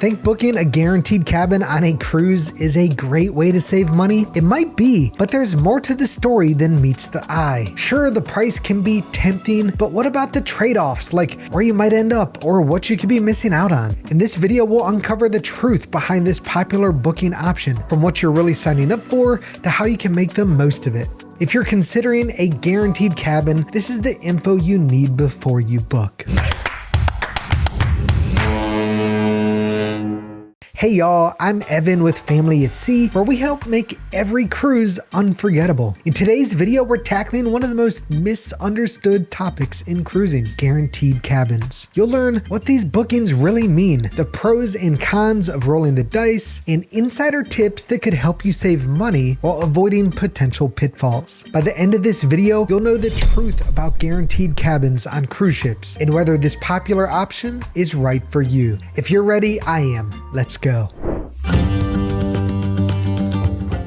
Think booking a guaranteed cabin on a cruise is a great way to save money? It might be, but there's more to the story than meets the eye. Sure, the price can be tempting, but what about the trade-offs, like where you might end up or what you could be missing out on? In this video, we'll uncover the truth behind this popular booking option, from what you're really signing up for to how you can make the most of it. If you're considering a guaranteed cabin, this is the info you need before you book. Hey y'all, I'm Evan with Family at Sea, where we help make every cruise unforgettable. In today's video, we're tackling one of the most misunderstood topics in cruising, guaranteed cabins. You'll learn what these bookings really mean, the pros and cons of rolling the dice, and insider tips that could help you save money while avoiding potential pitfalls. By the end of this video, you'll know the truth about guaranteed cabins on cruise ships and whether this popular option is right for you. If you're ready, I am. Let's go.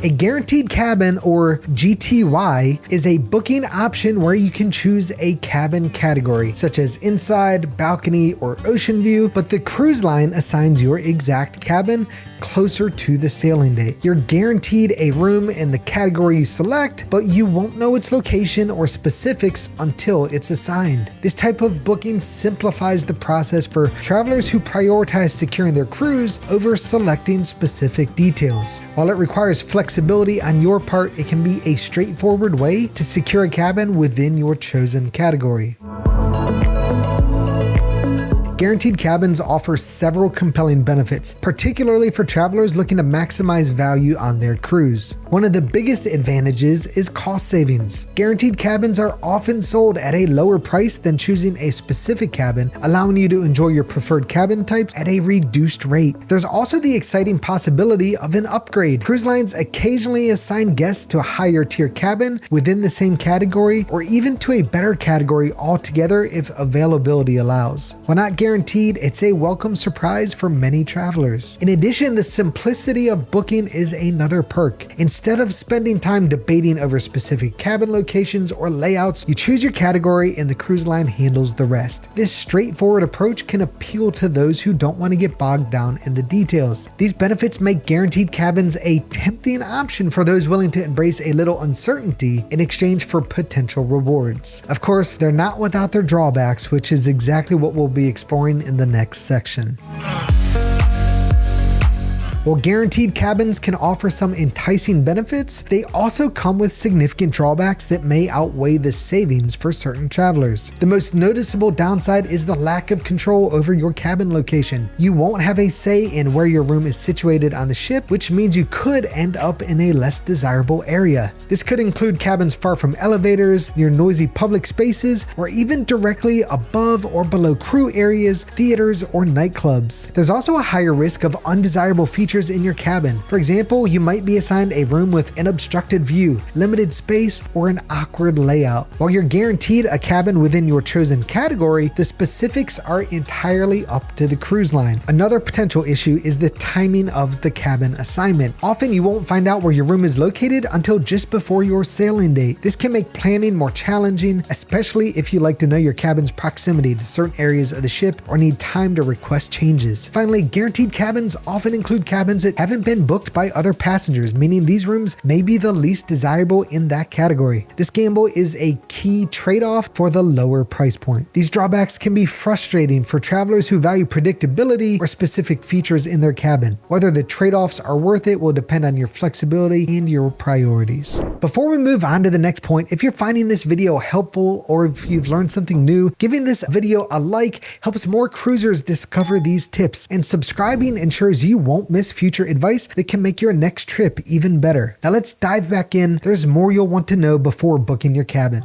A guaranteed cabin, or GTY, is a booking option where you can choose a cabin category, such as inside, balcony, or ocean view, but the cruise line assigns your exact cabin closer to the sailing date. You're guaranteed a room in the category you select, but you won't know its location or specifics until it's assigned. This type of booking simplifies the process for travelers who prioritize securing their cruise over selecting specific details. While it requires flexibility on your part, it can be a straightforward way to secure a cabin within your chosen category. Guaranteed cabins offer several compelling benefits, particularly for travelers looking to maximize value on their cruise. One of the biggest advantages is cost savings. Guaranteed cabins are often sold at a lower price than choosing a specific cabin, allowing you to enjoy your preferred cabin types at a reduced rate. There's also the exciting possibility of an upgrade. Cruise lines occasionally assign guests to a higher tier cabin within the same category, or even to a better category altogether if availability allows. While not guaranteed, it's a welcome surprise for many travelers. In addition, the simplicity of booking is another perk. Instead of spending time debating over specific cabin locations or layouts, you choose your category and the cruise line handles the rest. This straightforward approach can appeal to those who don't want to get bogged down in the details. These benefits make guaranteed cabins a tempting option for those willing to embrace a little uncertainty in exchange for potential rewards. Of course, they're not without their drawbacks, which is exactly what we'll be exploring in the next section. While guaranteed cabins can offer some enticing benefits, they also come with significant drawbacks that may outweigh the savings for certain travelers. The most noticeable downside is the lack of control over your cabin location. You won't have a say in where your room is situated on the ship, which means you could end up in a less desirable area. This could include cabins far from elevators, near noisy public spaces, or even directly above or below crew areas, theaters, or nightclubs. There's also a higher risk of undesirable features in your cabin. For example, you might be assigned a room with an obstructed view, limited space, or an awkward layout. While you're guaranteed a cabin within your chosen category, the specifics are entirely up to the cruise line. Another potential issue is the timing of the cabin assignment. Often you won't find out where your room is located until just before your sailing date. This can make planning more challenging, especially if you like to know your cabin's proximity to certain areas of the ship or need time to request changes. Finally, guaranteed cabins often include cabins that haven't been booked by other passengers, meaning these rooms may be the least desirable in that category. This gamble is a key trade-off for the lower price point. These drawbacks can be frustrating for travelers who value predictability or specific features in their cabin. Whether the trade-offs are worth it will depend on your flexibility and your priorities. Before we move on to the next point, if you're finding this video helpful or if you've learned something new, giving this video a like helps more cruisers discover these tips, and subscribing ensures you won't miss future advice that can make your next trip even better. Now let's dive back in. There's more you'll want to know before booking your cabin.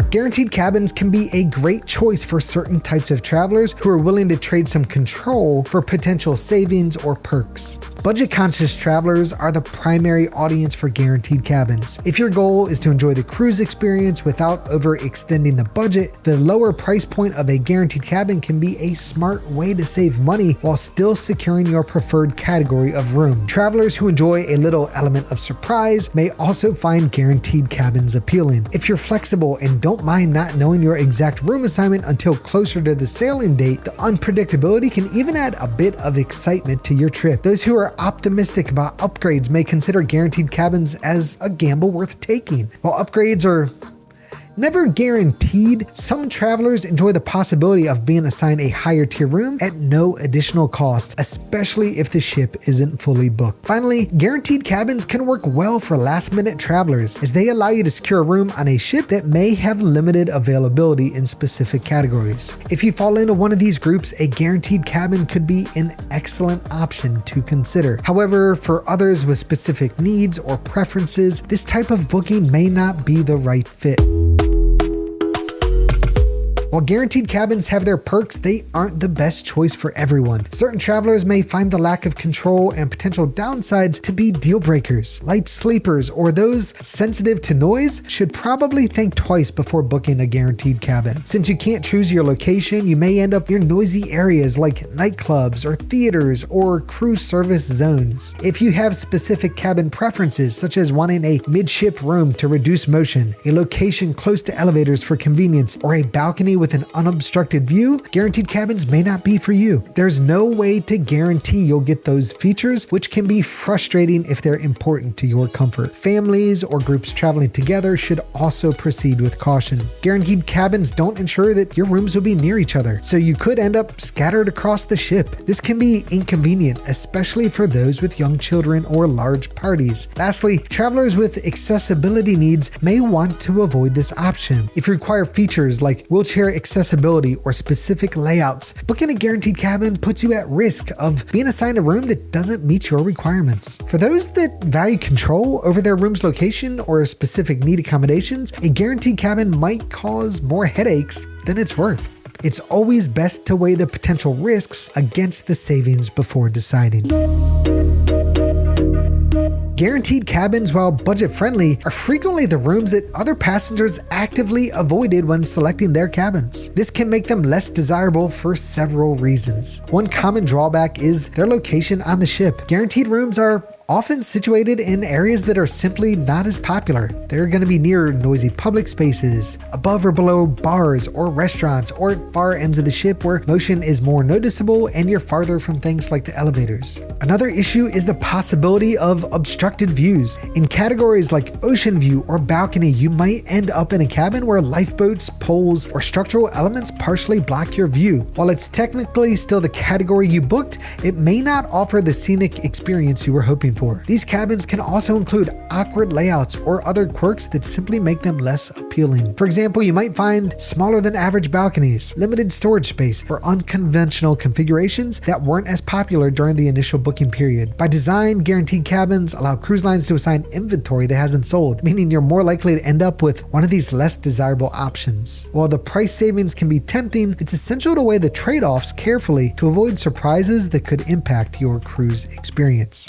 Guaranteed cabins can be a great choice for certain types of travelers who are willing to trade some control for potential savings or perks. Budget-conscious travelers are the primary audience for guaranteed cabins. If your goal is to enjoy the cruise experience without overextending the budget, the lower price point of a guaranteed cabin can be a smart way to save money while still securing your preferred category of room. Travelers who enjoy a little element of surprise may also find guaranteed cabins appealing. If you're flexible and don't mind not knowing your exact room assignment until closer to the sailing date, the unpredictability can even add a bit of excitement to your trip. Those who are optimistic about upgrades may consider guaranteed cabins as a gamble worth taking. While upgrades are never guaranteed, some travelers enjoy the possibility of being assigned a higher tier room at no additional cost, especially if the ship isn't fully booked. Finally, guaranteed cabins can work well for last-minute travelers, as they allow you to secure a room on a ship that may have limited availability in specific categories. If you fall into one of these groups, a guaranteed cabin could be an excellent option to consider. However, for others with specific needs or preferences, this type of booking may not be the right fit. While guaranteed cabins have their perks, they aren't the best choice for everyone. Certain travelers may find the lack of control and potential downsides to be deal breakers. Light sleepers or those sensitive to noise should probably think twice before booking a guaranteed cabin. Since you can't choose your location, you may end up near noisy areas like nightclubs or theaters or crew service zones. If you have specific cabin preferences, such as wanting a midship room to reduce motion, a location close to elevators for convenience, or a balcony with an unobstructed view, guaranteed cabins may not be for you. There's no way to guarantee you'll get those features, which can be frustrating if they're important to your comfort. Families or groups traveling together should also proceed with caution. Guaranteed cabins don't ensure that your rooms will be near each other, so you could end up scattered across the ship. This can be inconvenient, especially for those with young children or large parties. Lastly, travelers with accessibility needs may want to avoid this option. If you require features like wheelchair accessibility or specific layouts, booking a guaranteed cabin puts you at risk of being assigned a room that doesn't meet your requirements. For those that value control over their room's location or specific need accommodations, a guaranteed cabin might cause more headaches than it's worth. It's always best to weigh the potential risks against the savings before deciding. Guaranteed cabins, while budget-friendly, are frequently the rooms that other passengers actively avoided when selecting their cabins. This can make them less desirable for several reasons. One common drawback is their location on the ship. Guaranteed rooms are often situated in areas that are simply not as popular. They're going to be near noisy public spaces, above or below bars or restaurants, or at far ends of the ship where motion is more noticeable and you're farther from things like the elevators. Another issue is the possibility of obstructed views. In categories like ocean view or balcony, you might end up in a cabin where lifeboats, poles, or structural elements partially block your view. While it's technically still the category you booked, it may not offer the scenic experience you were hoping for. These cabins can also include awkward layouts or other quirks that simply make them less appealing. For example, you might find smaller than average balconies, limited storage space, or unconventional configurations that weren't as popular during the initial booking period. By design, guaranteed cabins allow cruise lines to assign inventory that hasn't sold, meaning you're more likely to end up with one of these less desirable options. While the price savings can be tempting, it's essential to weigh the trade-offs carefully to avoid surprises that could impact your cruise experience.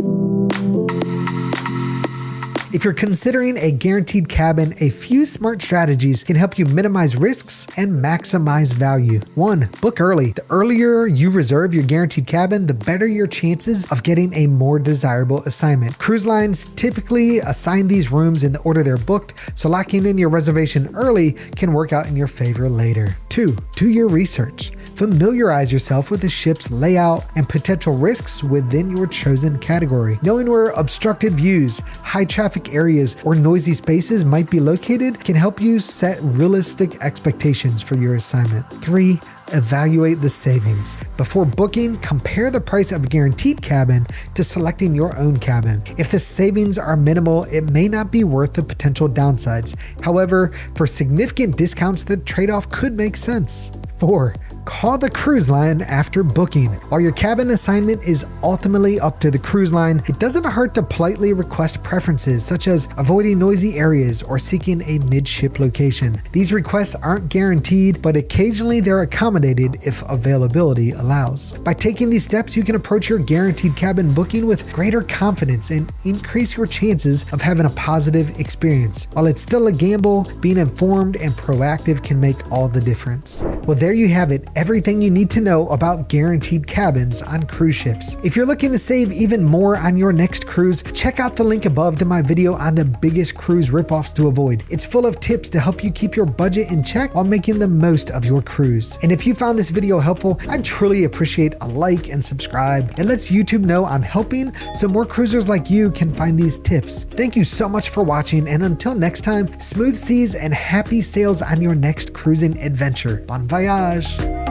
If you're considering a guaranteed cabin, a few smart strategies can help you minimize risks and maximize value. 1. Book early. The earlier you reserve your guaranteed cabin, the better your chances of getting a more desirable assignment. Cruise lines typically assign these rooms in the order they're booked, so locking in your reservation early can work out in your favor later. 2. Do your research. Familiarize yourself with the ship's layout and potential risks within your chosen category. Knowing where obstructed views, high traffic areas, or noisy spaces might be located can help you set realistic expectations for your assignment. 3. Evaluate the savings. Before booking, compare the price of a guaranteed cabin to selecting your own cabin. If the savings are minimal, it may not be worth the potential downsides. However, for significant discounts, the trade-off could make sense. 4. Call the cruise line after booking. While your cabin assignment is ultimately up to the cruise line, it doesn't hurt to politely request preferences, such as avoiding noisy areas or seeking a midship location. These requests aren't guaranteed, but occasionally they're accommodated if availability allows. By taking these steps, you can approach your guaranteed cabin booking with greater confidence and increase your chances of having a positive experience. While it's still a gamble, being informed and proactive can make all the difference. Well, there you have it. everything you need to know about guaranteed cabins on cruise ships. If you're looking to save even more on your next cruise, check out the link above to my video on the biggest cruise ripoffs to avoid. It's full of tips to help you keep your budget in check while making the most of your cruise. And if you found this video helpful, I'd truly appreciate a like and subscribe. It lets YouTube know I'm helping so more cruisers like you can find these tips. Thank you so much for watching, and until next time, smooth seas and happy sails on your next cruising adventure. Bon voyage!